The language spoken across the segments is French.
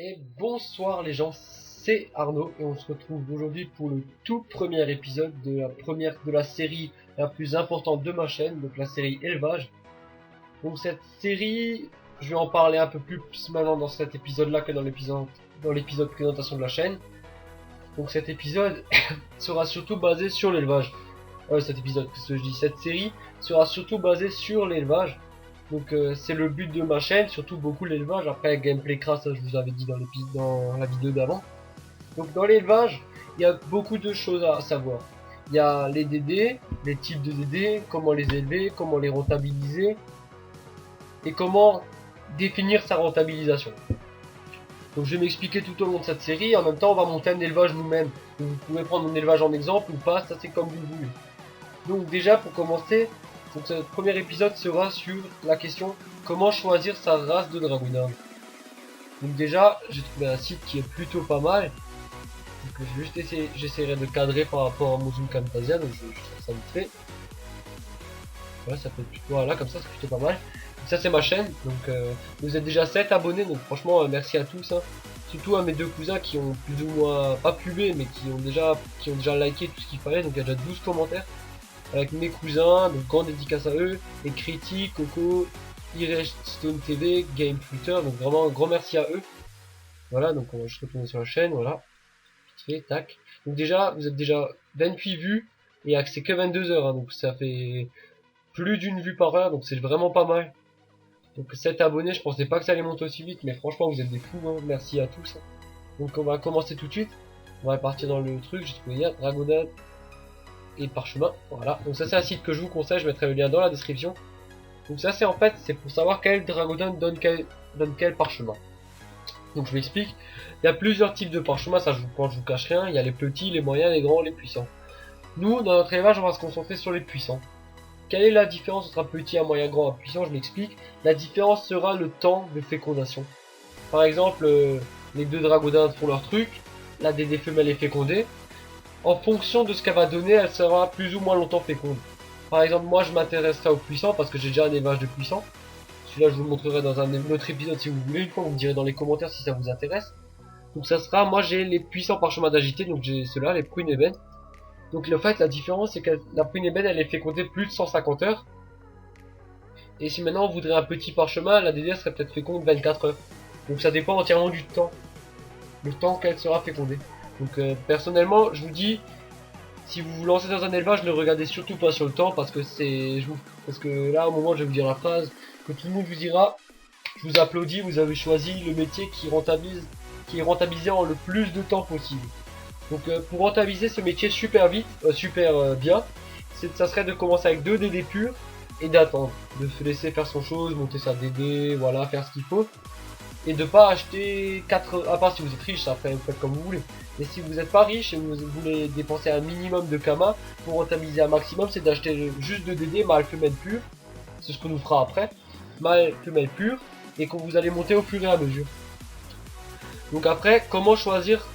Et bonsoir les gens, c'est Arnaud et on se retrouve aujourd'hui pour le tout premier épisode de la série la plus importante de ma chaîne, donc la série Élevage. Donc cette série, je vais en parler un peu plus maintenant dans cet épisode là que dans l'épisode présentation de la chaîne. Donc cet épisode sera surtout basé sur l'élevage. Cette série sera surtout basée sur l'élevage. Donc c'est le but de ma chaîne, surtout beaucoup l'élevage. Après gameplay crash, ça je vous avais dit dans la vidéo d'avant. Donc dans l'élevage, il y a beaucoup de choses à savoir. Il y a les DD, les types de DD, comment les élever, comment les rentabiliser et comment définir sa rentabilisation. Donc je vais m'expliquer tout au long de cette série. En même temps, on va monter un élevage nous-mêmes. Vous pouvez prendre un élevage en exemple ou pas, ça c'est comme vous voulez. Donc déjà pour commencer, donc ce premier épisode sera sur la question comment choisir sa race de dragonard. Donc déjà j'ai trouvé un site qui est plutôt pas mal. Donc je vais juste essayer, j'essaierai de cadrer par rapport à mon zoom Camtasia, donc je fais ça vite fait. Voilà, ça peut être plutôt, voilà, comme ça c'est plutôt pas mal. Donc, ça c'est ma chaîne, donc vous êtes déjà 7 abonnés, donc franchement merci à tous. Hein. Surtout à mes deux cousins qui ont plus ou moins, pas pubé, mais qui ont déjà liké tout ce qu'il fallait, donc il y a déjà 12 commentaires. Avec mes cousins, donc grande dédicace à eux, et Criti, Coco, Stone TV, Game Twitter, donc vraiment un grand merci à eux. Voilà, donc on va juste retourner sur la chaîne, voilà. Vite fait, tac. Donc déjà, vous êtes déjà 28 vues, et c'est que 22 heures, hein, donc ça fait plus d'une vue par heure, donc c'est vraiment pas mal. Donc 7 abonnés, je pensais pas que ça allait monter aussi vite, mais franchement vous êtes des fous, hein, merci à tous. Hein. Donc on va commencer tout de suite, on va partir dans le truc, j'ai trouvé hier, Dragonade et Parchemin, voilà. Donc ça c'est un site que je vous conseille, je mettrai le lien dans la description. Donc ça c'est en fait, c'est pour savoir quel Dragonade donne quel parchemin. Donc je m'explique, il y a plusieurs types de parchemins, ça je vous cache rien, il y a les petits, les moyens, les grands, les puissants. Nous, dans notre élevage, on va se concentrer sur les puissants. Quelle est la différence entre un petit, un moyen, grand, un puissant? Je m'explique. La différence sera le temps de fécondation. Par exemple, les deux dragonades font leur truc, la DD femelle est fécondée. En fonction de ce qu'elle va donner, elle sera plus ou moins longtemps féconde. Par exemple, moi je m'intéresserai aux puissants parce que j'ai déjà un élevage de puissants. Celui-là je vous le montrerai dans un autre épisode si vous voulez, une fois vous me direz dans les commentaires si ça vous intéresse. Donc ça sera, moi j'ai les puissants parchemins d'agité, donc j'ai ceux-là, les prunes ébènes. Donc en fait la différence c'est que la prune ébène elle est fécondée plus de 150 heures. Et si maintenant on voudrait un petit parchemin, la DD serait peut-être féconde 24 heures. Donc ça dépend entièrement du temps. Le temps qu'elle sera fécondée. Donc personnellement, je vous dis, si vous vous lancez dans un élevage, ne regardez surtout pas sur le temps parce que là au moment où je vais vous dire la phrase que tout le monde vous dira, je vous applaudis, vous avez choisi le métier qui est rentabilisé en le plus de temps possible. Donc pour rentabiliser ce métier super vite, bien, ça serait de commencer avec 2 DD purs et d'attendre, de se laisser faire son chose, monter sa DD, voilà, faire ce qu'il faut. Et de pas acheter 4, à part si vous êtes riche, ça après vous faites comme vous voulez. Mais si vous n'êtes pas riche et vous voulez dépenser un minimum de Kama pour rentabiliser un maximum, c'est d'acheter juste 2 DD mâle femelle pure. C'est ce qu'on nous fera après. Mâle femelle pure et que vous allez monter au fur et à mesure. Donc après, comment choisir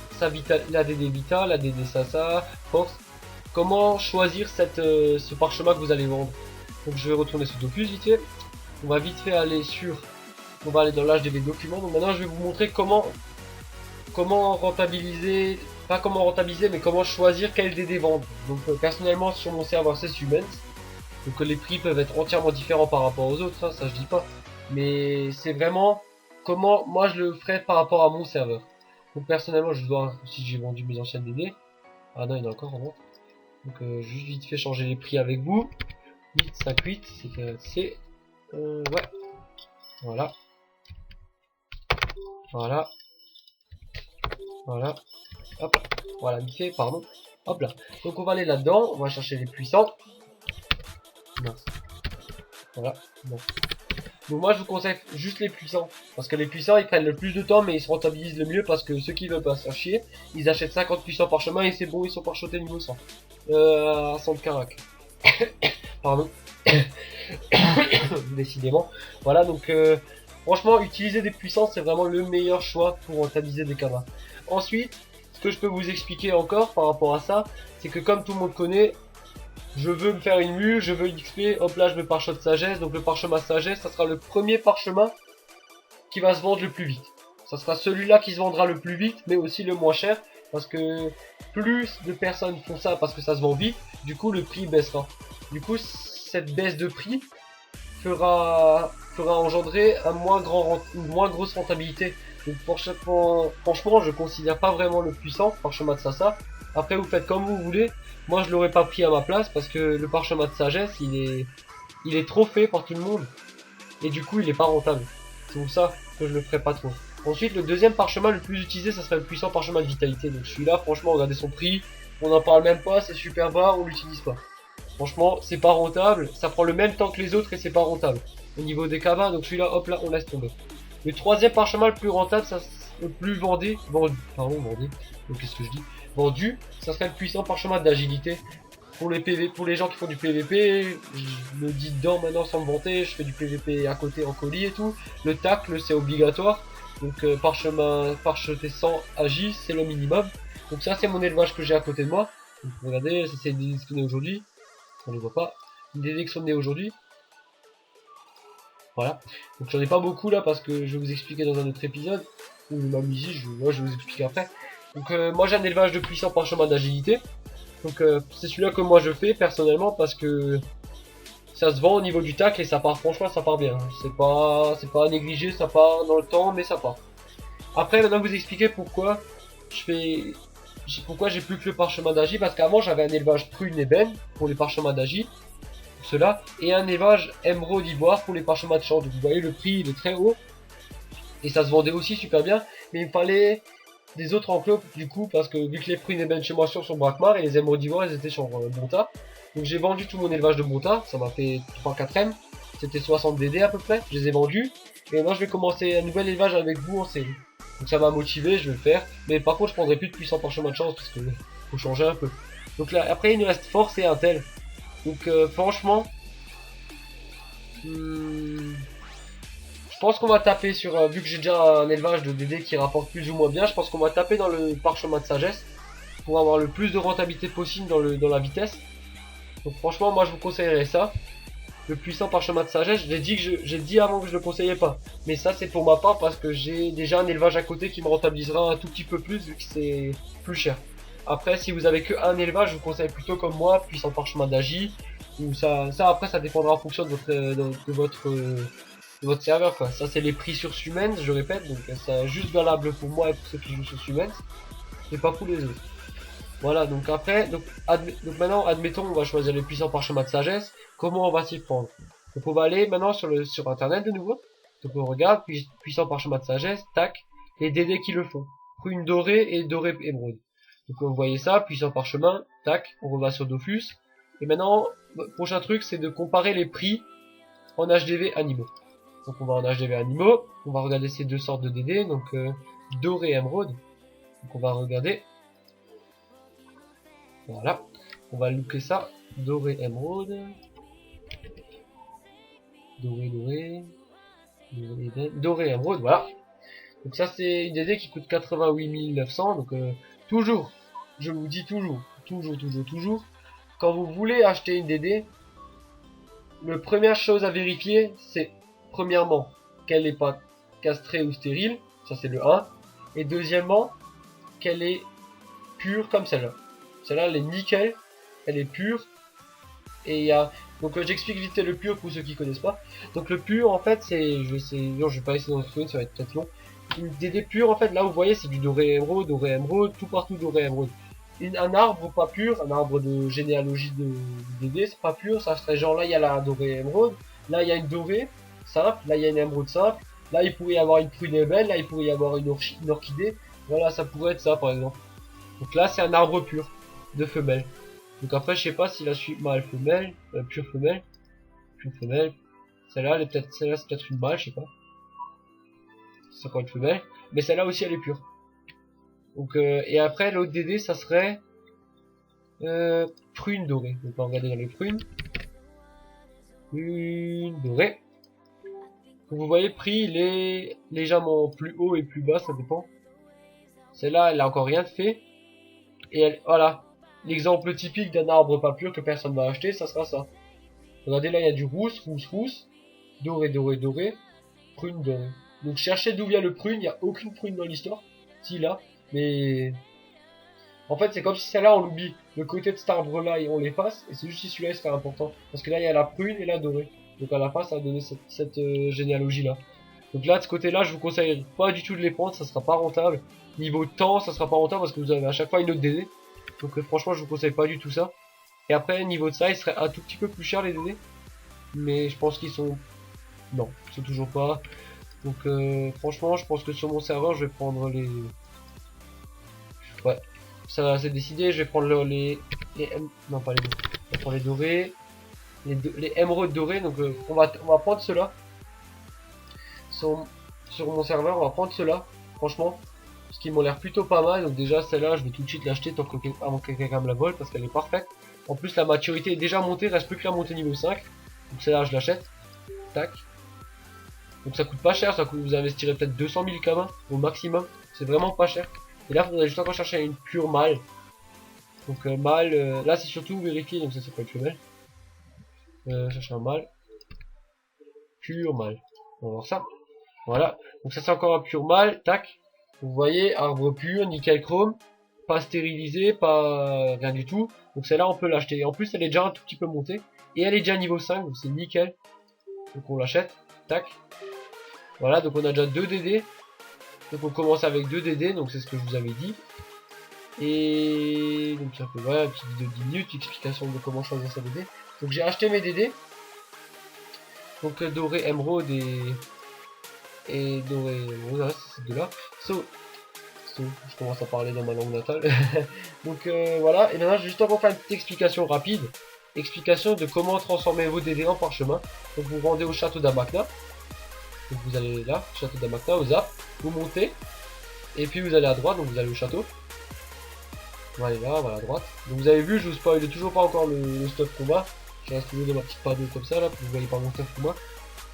la DD Vita, la DD Sasa, Force. Comment choisir ce parchemin que vous allez vendre. Donc je vais retourner sur Dofus vite fait. On va vite fait aller on va aller dans l'HDV documents. Donc maintenant je vais vous montrer comment rentabiliser, pas comment rentabiliser, mais comment choisir quel DD vendre. Donc personnellement sur mon serveur c'est Subens. Donc les prix peuvent être entièrement différents par rapport aux autres, hein, ça je dis pas. Mais c'est vraiment comment moi je le ferai par rapport à mon serveur. Donc personnellement je dois, si j'ai vendu mes anciennes DD. Ah non il y en a encore en vente. Donc juste vite fait changer les prix avec vous. 8, 5, 8, c'est ouais. Voilà. Voilà. Voilà. Hop. Voilà, vite fait, pardon. Hop là. Donc on va aller là-dedans, on va chercher les puissants. Mince. Voilà. Bon. Donc moi je vous conseille juste les puissants. Parce que les puissants ils prennent le plus de temps mais ils se rentabilisent le mieux parce que ceux qui veulent pas se faire chier, ils achètent 50 puissants par chemin et c'est bon, ils sont parchotés niveau 100. À 100 de carac. Pardon. Décidément. Voilà donc franchement utiliser des puissants c'est vraiment le meilleur choix pour rentabiliser des camas. Ensuite, ce que je peux vous expliquer encore par rapport à ça, c'est que comme tout le monde connaît, je veux me faire une mue, je veux XP, hop là je me parchemin sagesse, donc le parchemin sagesse, ça sera le premier parchemin qui va se vendre le plus vite. Ça sera celui-là qui se vendra le plus vite, mais aussi le moins cher. Parce que plus de personnes font ça parce que ça se vend vite, du coup le prix baissera. Du coup, cette baisse de prix fera engendrer une moins grosse rentabilité. Donc franchement, je considère pas vraiment le puissant parchemin de Sassa. Après, vous faites comme vous voulez. Moi, je l'aurais pas pris à ma place parce que le parchemin de sagesse, il est trop fait par tout le monde. Et du coup, il est pas rentable. C'est pour ça que je le ferai pas trop. Ensuite, le deuxième parchemin le plus utilisé, ça serait le puissant parchemin de vitalité. Donc celui-là, franchement, regardez son prix. On n'en parle même pas, c'est super bas, on l'utilise pas. Franchement, c'est pas rentable. Ça prend le même temps que les autres et c'est pas rentable. Au niveau des cabas, donc celui-là, hop là, on laisse tomber. Le troisième parchemin le plus rentable, ça, le plus vendu, donc qu'est-ce que je dis vendu, ça serait le puissant parchemin d'agilité. Pour les PV, pour les gens qui font du PVP, je le dis dedans maintenant sans me vanter, je fais du PVP à côté en colis et tout. Le tacle, c'est obligatoire. Donc parchemin, parcheté 100 agi, c'est le minimum. Donc ça, c'est mon élevage que j'ai à côté de moi. Donc, regardez, ça c'est une DD qui est aujourd'hui. On ne voit pas. Une DD qui sont nées aujourd'hui. Voilà. Donc j'en ai pas beaucoup là parce que je vais vous expliquer dans un autre épisode. Ou ma musique, je vais vous expliquer après. Donc moi j'ai un élevage de puissant parchemin d'agilité. Donc c'est celui-là que moi je fais personnellement parce que ça se vend au niveau du tacle et ça part, franchement ça part bien. C'est pas négligé, ça part dans le temps mais ça part. Après maintenant vous expliquer pourquoi pourquoi j'ai plus que le parchemin d'agi, parce qu'avant j'avais un élevage prune ébène pour les parchemins d'agi, pour cela, et un élevage émeraude ivoire pour les parchemins de champ. Donc vous voyez le prix il est très haut et ça se vendait aussi super bien, mais il me fallait des autres enclos du coup parce que vu que les prunes ébènes chez moi sont sur Brakmar et les émeraudes d'ivoire elles étaient sur Bonta. Donc j'ai vendu tout mon élevage de Bonta, ça m'a fait 3-4 M, c'était 60 DD à peu près, je les ai vendus. Et maintenant je vais commencer un nouvel élevage avec vous en série. Donc ça m'a motivé, je vais le faire. Mais par contre je prendrai plus de puissant parchemin de chance parce que faut changer un peu. Donc là après il nous reste force et intel. Donc franchement, je pense qu'on va taper sur, vu que j'ai déjà un élevage de DD qui rapporte plus ou moins bien, je pense qu'on va taper dans le parchemin de sagesse pour avoir le plus de rentabilité possible dans la vitesse. Donc franchement moi je vous conseillerais ça. Le puissant parchemin de sagesse, j'ai dit avant que je le conseillais pas. Mais ça c'est pour ma part parce que j'ai déjà un élevage à côté qui me rentabilisera un tout petit peu plus vu que c'est plus cher. Après si vous avez que un élevage, je vous conseille plutôt comme moi, puissant parchemin d'agi. Ou ça après ça dépendra en fonction de votre serveur quoi. Ça c'est les prix sur Sumens, je répète, donc c'est juste valable pour moi et pour ceux qui jouent sur Sumens. C'est pas pour les autres. Voilà, donc après, donc maintenant, admettons, on va choisir les puissants parchemins de sagesse. Comment on va s'y prendre? Donc on va aller maintenant sur internet de nouveau. Donc on regarde, puis puissant parchemin de sagesse, tac, les DD qui le font. Prune dorée et dorée émeraude. Donc vous voyez ça, puissant parchemin, tac, on va sur Dofus. Et maintenant, le prochain truc, c'est de comparer les prix en HDV animaux. Donc on va en HDV animaux, on va regarder ces deux sortes de DD, donc doré et émeraude. Donc on va regarder. Voilà, on va looker ça. Doré émeraude. Doré émeraude, voilà. Donc ça c'est une DD qui coûte 88 900. Donc toujours, je vous dis toujours. Quand vous voulez acheter une DD, la première chose à vérifier, c'est premièrement qu'elle n'est pas castrée ou stérile. Ça c'est le 1. Et deuxièmement, qu'elle est pure comme celle-là. Celle-là elle est nickel, elle est pure. Et il y a donc j'explique vite le pur pour ceux qui connaissent pas. Donc le pur en fait c'est non, je vais pas essayer d'en trouver, ça va être peut-être long. Une DD pure en fait là vous voyez c'est du doré émeraude, tout partout doré émeraude. Un arbre pas pur, un arbre de généalogie de DD, c'est pas pur, ça serait genre là il y a la dorée émeraude, là il y a une dorée simple, là il y a une émeraude simple, là il pourrait y avoir une prune ébène, là il pourrait y avoir une orchidée, voilà ça pourrait être ça par exemple. Donc là c'est un arbre pur de femelle. Donc après je sais pas si la suite mâle femelle, pure femelle, celle-là c'est peut-être une mâle, je sais pas. C'est encore une femelle, mais celle-là aussi elle est pure. Donc et après l'autre DD ça serait prune dorée. Donc on va regarder dans les prunes. Prune dorée. Donc vous voyez le prix il est légèrement plus haut et plus bas, ça dépend. Celle-là elle a encore rien de fait. Et elle, voilà. L'exemple typique d'un arbre pas pur que personne va acheter, ça sera ça. Regardez là il y a du rousse, doré, prune dorée. Donc cherchez d'où vient le prune, il n'y a aucune prune dans l'histoire. Si là, mais en fait c'est comme si celle-là on l'oublie. Le côté de cet arbre là et on l'efface, et c'est juste si celui-là serait important. Parce que là il y a la prune et la dorée. Donc à la fin ça va donner cette généalogie là. Donc là de ce côté là je vous conseille pas du tout de les prendre, ça sera pas rentable. Niveau temps ça sera pas rentable parce que vous avez à chaque fois une autre DD. Donc franchement je vous conseille pas du tout ça. Et après niveau de ça il serait un tout petit peu plus cher les DD. Mais je pense qu'ils sont... Non, ils sont toujours pas. Donc franchement je pense que sur mon serveur je vais prendre les... Ouais, ça c'est décidé, je vais prendre Non pas les deux. Je vais prendre les dorés. Les émeraudes dorées, donc on va prendre ceux-là. Sur mon serveur, on va prendre ceux-là. Franchement, parce qu'ils m'ont l'air plutôt pas mal. Donc déjà celle-là, je vais tout de suite l'acheter avant que quelqu'un me la vole parce qu'elle est parfaite. En plus la maturité est déjà montée, il reste plus que la montée niveau 5. Donc celle-là je l'achète. Tac. Donc ça coûte pas cher, vous investirez peut-être 200 000 kama au maximum. C'est vraiment pas cher. Et là, il faudrait juste encore chercher une pure mâle. Donc mâle, là c'est surtout vérifier, donc ça c'est pas une femelle. Chercher un mâle. Pure mâle. On va voir ça. Voilà. Donc ça c'est encore un pure mâle. Tac. Vous voyez, arbre pur, nickel chrome. Pas stérilisé, pas rien du tout. Donc celle-là on peut l'acheter. Et en plus elle est déjà un tout petit peu montée. Et elle est déjà niveau 5, donc c'est nickel. Donc on l'achète. Tac. Voilà, donc on a déjà 2 DD. Donc on commence avec 2 DD, donc c'est ce que je vous avais dit. Et donc ça fait voilà, une petite vidéo de 10 minutes, explication de comment choisir sa DD. Donc j'ai acheté mes DD. Donc doré, émeraude et doré, voilà, c'est ces deux-là. Je commence à parler dans ma langue natale. Donc voilà, et maintenant je vais juste encore faire une petite explication rapide. Explication de comment transformer vos DD en parchemin. Donc vous rendez au château d'Amakna. Donc vous allez là, château d'Amakna, au zap, vous montez, et puis vous allez à droite, donc vous allez au château. Vous allez là, voilà à droite. Donc vous avez vu, je vous spoil toujours pas encore le stuff combat. Je reste toujours dans ma petite panneau comme ça là, vous voyez pas mon stuff combat.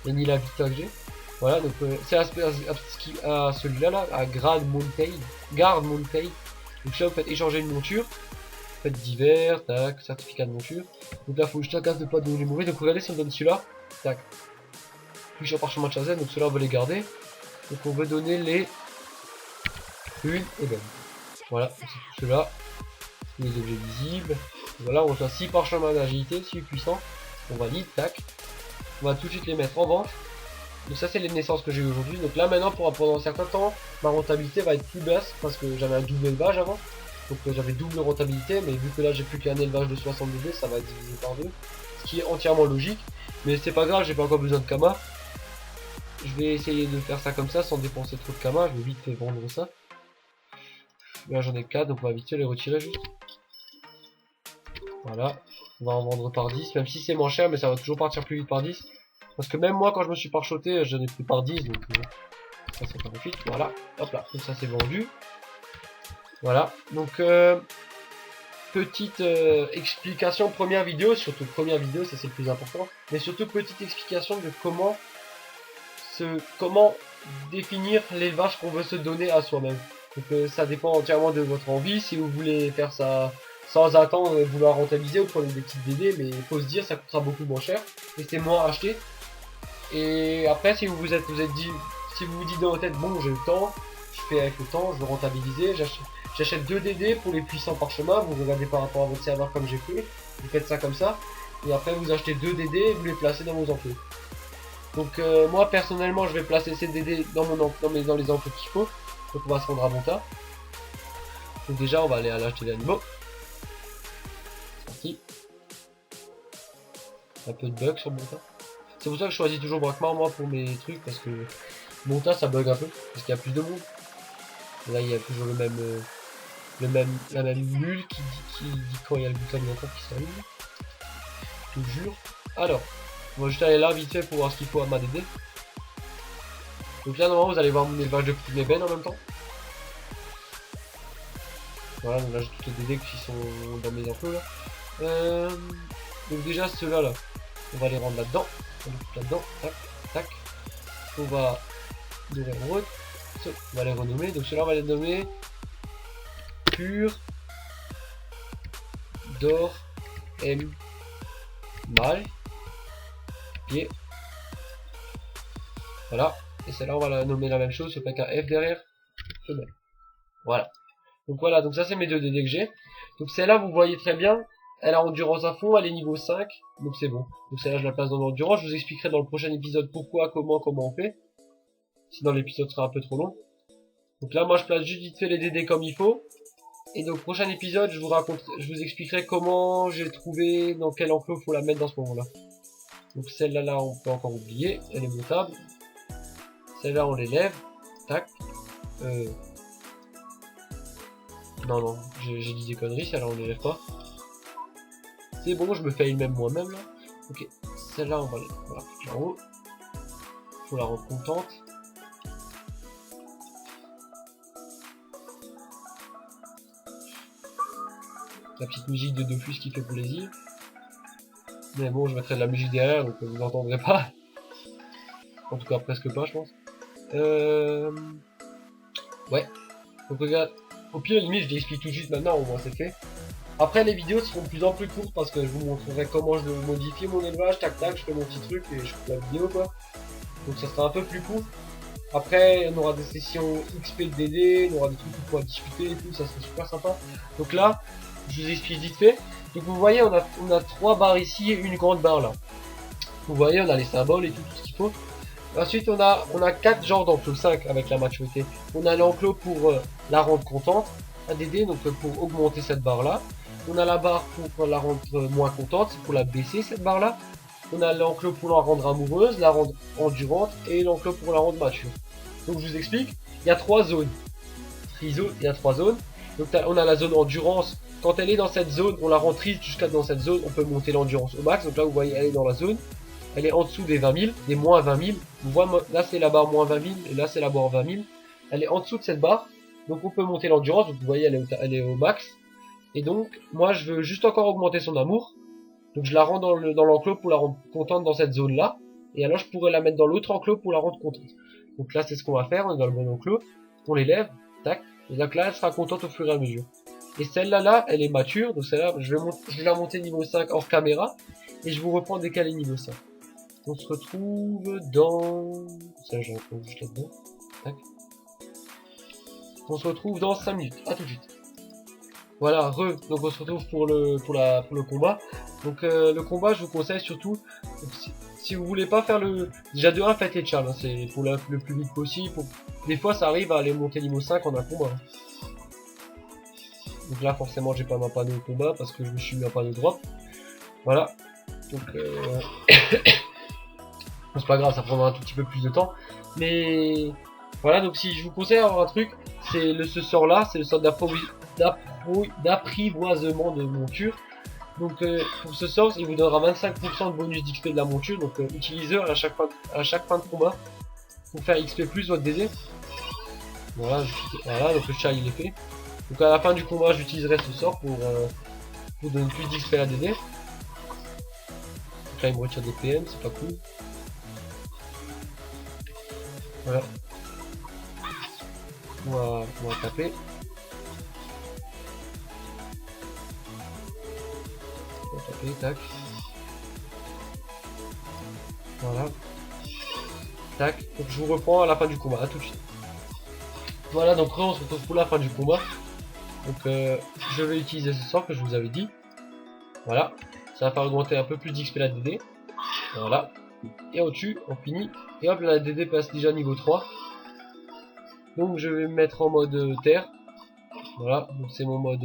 Et ni la vita que j'ai. Voilà, donc c'est à celui-là là, à Guard Mountain. Donc là vous faites échanger une monture. Vous faites divers, tac, certificat de monture. Donc là faut juste la case de pas de les mourir. Donc regardez si on donne celui-là. Tac. Puis parchemin de Chazen, donc ceux-là on veut les garder. Donc on veut donner les une et ben. Voilà, c'est tout cela. Les objets visibles. Voilà, on reçoit 6 parchemins d'agilité, 6 puissants. On valide, tac. On va tout de suite les mettre en vente. Donc ça c'est les naissances que j'ai eu aujourd'hui. Donc là maintenant pendant un certain temps, ma rentabilité va être plus basse parce que j'avais un double élevage avant. Donc j'avais double rentabilité, mais vu que là j'ai plus qu'un élevage de 62, ça va être divisé par 2. Ce qui est entièrement logique. Mais c'est pas grave, j'ai pas encore besoin de Kama. Je vais essayer de faire ça comme ça sans dépenser trop de Kama. Je vais vite vendre ça. Là j'en ai 4, donc on va vite les retirer juste. Voilà. On va en vendre par 10, même si c'est moins cher, mais ça va toujours partir plus vite par 10. Parce que même moi quand je me suis parchoté, j'en ai pris par 10, donc ça c'est par vite. Voilà. Hop là, donc ça c'est vendu. Voilà. Donc petite explication, première vidéo, surtout première vidéo, ça c'est le plus important. Mais surtout petite explication de comment définir l'élevage qu'on veut se donner à soi-même. Donc ça dépend entièrement de votre envie. Si vous voulez faire ça sans attendre et vouloir rentabiliser, vous prenez des petites DD, mais il faut se dire ça coûtera beaucoup moins cher et c'est moins à acheter. Et après si vous vous dites dans votre tête bon j'ai le temps, je fais avec le temps, je veux rentabiliser, j'achète 2 DD pour les puissants parchemins, vous regardez par rapport à votre serveur comme j'ai fait, vous faites ça comme ça, et après vous achetez 2 DD et vous les placez dans vos enclos. Donc moi personnellement je vais placer ces DD dans les enclos qu'il faut. Donc on va se rendre à Monta. Donc déjà on va aller à l'acheter des animaux. C'est parti. Un peu de bug sur Monta. C'est pour ça que je choisis toujours Brakmar moi pour mes trucs parce que Monta ça bug un peu parce qu'il y a plus de monde. Et là il y a toujours la même mule qui dit quand il y a le bouton alimentaire qui s'allume. Je te jure. Alors, on va juste aller là vite fait pour voir ce qu'il faut à ma DD. Donc là normalement vous allez voir mon élevage de petites ébènes en même temps. Voilà, donc là j'ai toutes les DD qui sont dans mes enclos là. Donc déjà ceux-là là, on va les rendre là-dedans. On les fout là-dedans, tac, tac. On va donner en route. On va les renommer. Donc ceux-là on va les nommer Pur, D'or, M, Mal, Pied. Voilà. Et celle-là, on va la nommer la même chose, sauf avec un F derrière. Femelle. Voilà. Donc voilà, donc ça c'est mes deux DD que j'ai. Donc celle-là, vous voyez très bien, elle a endurance à fond, elle est niveau 5, donc c'est bon. Donc celle-là, je la place dans l'endurance. Je vous expliquerai dans le prochain épisode pourquoi, comment on fait. Sinon l'épisode sera un peu trop long. Donc là, moi je place juste vite fait les DD comme il faut. Et dans le prochain épisode, je vous expliquerai comment j'ai trouvé, dans quel enclos faut la mettre dans ce moment-là. Donc celle-là, là, on peut encore oublier, elle est montable. Celle-là, on l'élève. Tac. Non, j'ai dit des conneries, celle-là, on l'élève pas. C'est bon, je me fais une même moi-même, là. Ok, celle-là, on va la foutre en haut. Faut la rendre contente. La petite musique de Dofus qui fait plaisir. Mais bon, je mettrai de la musique derrière, donc vous n'entendrez pas. En tout cas, presque pas, je pense. Ouais. Donc regarde, au pire, limite, je l'explique tout de suite maintenant, au moins c'est fait. Après, les vidéos seront de plus en plus courtes parce que je vous montrerai comment je modifie mon élevage, tac tac, je fais mon petit truc et je fais la vidéo, quoi. Donc ça sera un peu plus court. Après, on aura des sessions XP de DD, on aura des trucs qu'on pourra discuter et tout, ça serait super sympa. Donc là, je vous explique vite fait. Donc vous voyez, on a 3 barres ici et une grande barre là. Vous voyez, on a les symboles et tout ce qu'il faut. Ensuite, on a 4 genres d'enclos, 5 avec la maturité. On a l'enclos pour la rendre contente, un DD, donc pour augmenter cette barre là. On a la barre pour la rendre moins contente, c'est pour la baisser cette barre là. On a l'enclos pour la rendre amoureuse, la rendre endurante et l'enclos pour la rendre mature. Donc je vous explique, il y a 3 zones. Il y a 3 zones. Donc on a la zone endurance. Quand elle est dans cette zone, on la rend triste jusqu'à dans cette zone, on peut monter l'endurance au max. Donc là vous voyez, elle est dans la zone. Elle est en dessous des 20 000, des moins 20 000. Vous voyez, là c'est la barre moins 20 000 et là c'est la barre 20 000. Elle est en dessous de cette barre. Donc on peut monter l'endurance. Donc vous voyez, elle est au max. Et donc moi je veux juste encore augmenter son amour. Donc je la rends dans l'enclos pour la rendre contente dans cette zone là. Et alors je pourrais la mettre dans l'autre enclos pour la rendre contente. Donc là c'est ce qu'on va faire, on est dans le bon enclos. On l'élève, tac. Et donc là elle sera contente au fur et à mesure. Et celle-là, là, elle est mature. Donc celle-là, je vais la monter niveau 5 hors caméra. Et je vous reprends dès qu'elle est niveau 5. On se retrouve dans... Ça, j'ai un juste là-dedans. Tac. On se retrouve dans 5 minutes. À tout de suite. Voilà, donc on se retrouve pour le combat. Donc le combat, je vous conseille surtout, si vous voulez pas faire le... Déjà de 1, faites les charles, hein, c'est pour le plus vite possible. Des fois, ça arrive à aller monter niveau 5 en un combat. Hein. Donc là, forcément, j'ai pas ma panneau au combat parce que je me suis mis un panneau drop. Voilà. Donc c'est pas grave, ça prendra un tout petit peu plus de temps. Mais voilà, donc si je vous conseille avoir un truc, c'est ce sort là, c'est le sort d'apprivoisement de monture. Donc pour ce sort, il vous donnera 25% de bonus d'XP de la monture. Donc utilisez-le à chaque fin de combat pour faire XP plus votre DD. Voilà, donc le chat il est fait. Donc à la fin du combat, j'utiliserai ce sort pour donner plus d'XP à la DD. Donc là il me retire des PM, c'est pas cool. Voilà. On va taper. On va taper, tac. Voilà. Tac. Donc je vous reprends à la fin du combat. À tout de suite. Voilà, donc on se retrouve pour la fin du combat. Donc je vais utiliser ce sort que je vous avais dit. Voilà. Ça va faire augmenter un peu plus d'XP la DD. Voilà. Et au-dessus, on finit. Et hop, la DD passe déjà niveau 3. Donc je vais me mettre en mode terre. Voilà, donc c'est mon mode...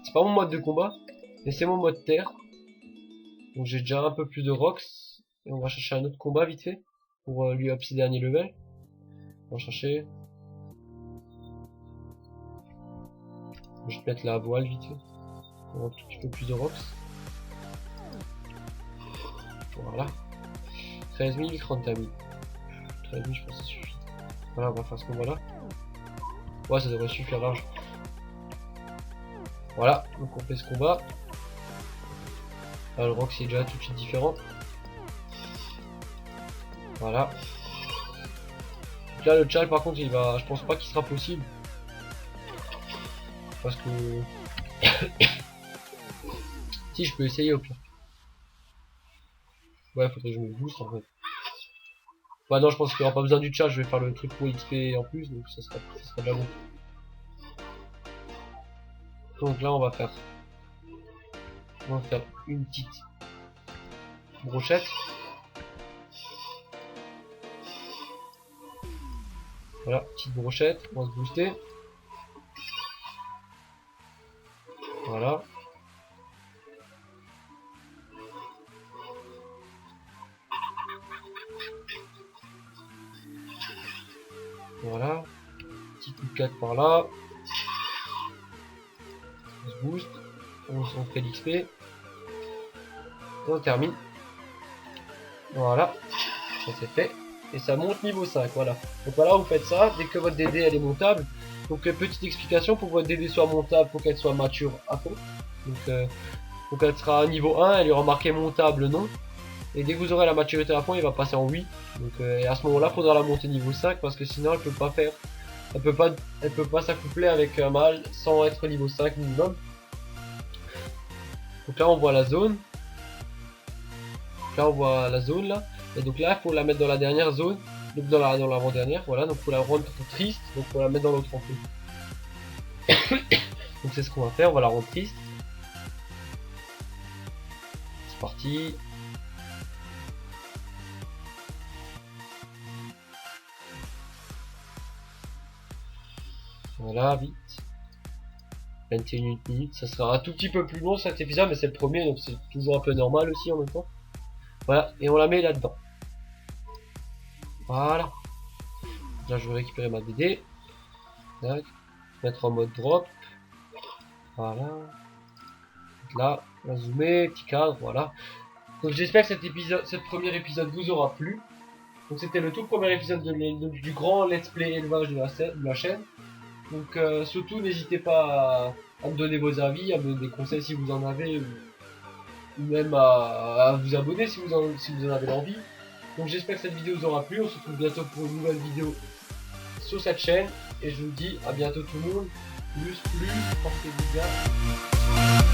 c'est pas mon mode de combat, mais c'est mon mode terre. Donc j'ai déjà un peu plus de rocks. Et on va chercher un autre combat vite fait. Pour lui up ses derniers levels. On va chercher... Je vais mettre la voile vite fait. On a un tout petit peu plus de rocks. Voilà. 13 000, 31 000. 13 000, je pense que ça suffit. Voilà, on va faire ce combat là. Ouais, ça devrait suffire large. Voilà, donc on fait ce combat. Là, le rock c'est déjà tout de suite différent. Voilà. Donc là, le chal par contre, il va, je pense pas qu'il sera possible. Parce que... si, je peux essayer au pire. Ouais, faudrait que je me booste en fait. Bah non, je pense qu'il n'y aura pas besoin du chat, je vais faire le truc pour XP en plus, donc ça sera déjà bon. Donc là on va faire une petite brochette. Voilà, petite brochette, on va se booster. Voilà. Voilà. Petite look par là. On se booste. On fait l'XP. Et on termine. Voilà. Ça c'est fait. Et ça monte niveau 5. Voilà. Donc voilà, vous faites ça. Dès que votre DD elle est montable. Donc petite explication, pour que votre DD soit montable, pour qu'elle soit mature à fond. Donc elle sera à niveau 1, elle y aura marqué montable non. Et dès que vous aurez la maturité à fond, il va passer en 8. Donc et à ce moment-là, il faudra la monter niveau 5 parce que sinon elle peut pas faire. Elle peut pas s'accoupler avec un mâle sans être niveau 5 minimum. Donc là on voit la zone. Donc là on voit la zone là. Et donc là il faut la mettre dans la dernière zone. Donc dans l'avant-dernière, voilà, donc il faut la rendre triste, donc il faut la mettre dans l'autre en fait. Donc c'est ce qu'on va faire, on va la rendre triste. C'est parti. Voilà, vite. 21 minutes, ça sera un tout petit peu plus long cet épisode, mais c'est le premier, donc c'est toujours un peu normal aussi en même temps. Voilà, et on la met là-dedans. Voilà. Là, je vais récupérer ma DD. Tac. Mettre en mode drop. Voilà. Là, on va zoomer, petit cadre, voilà. Donc j'espère que cet premier épisode vous aura plu. Donc c'était le tout premier épisode du grand let's play élevage de la chaîne. Donc surtout n'hésitez pas à me donner vos avis, à me donner des conseils si vous en avez, ou même à vous abonner si vous en avez envie. Donc j'espère que cette vidéo vous aura plu, on se retrouve bientôt pour une nouvelle vidéo sur cette chaîne, et je vous dis à bientôt tout le monde, plus, portez-vous bien.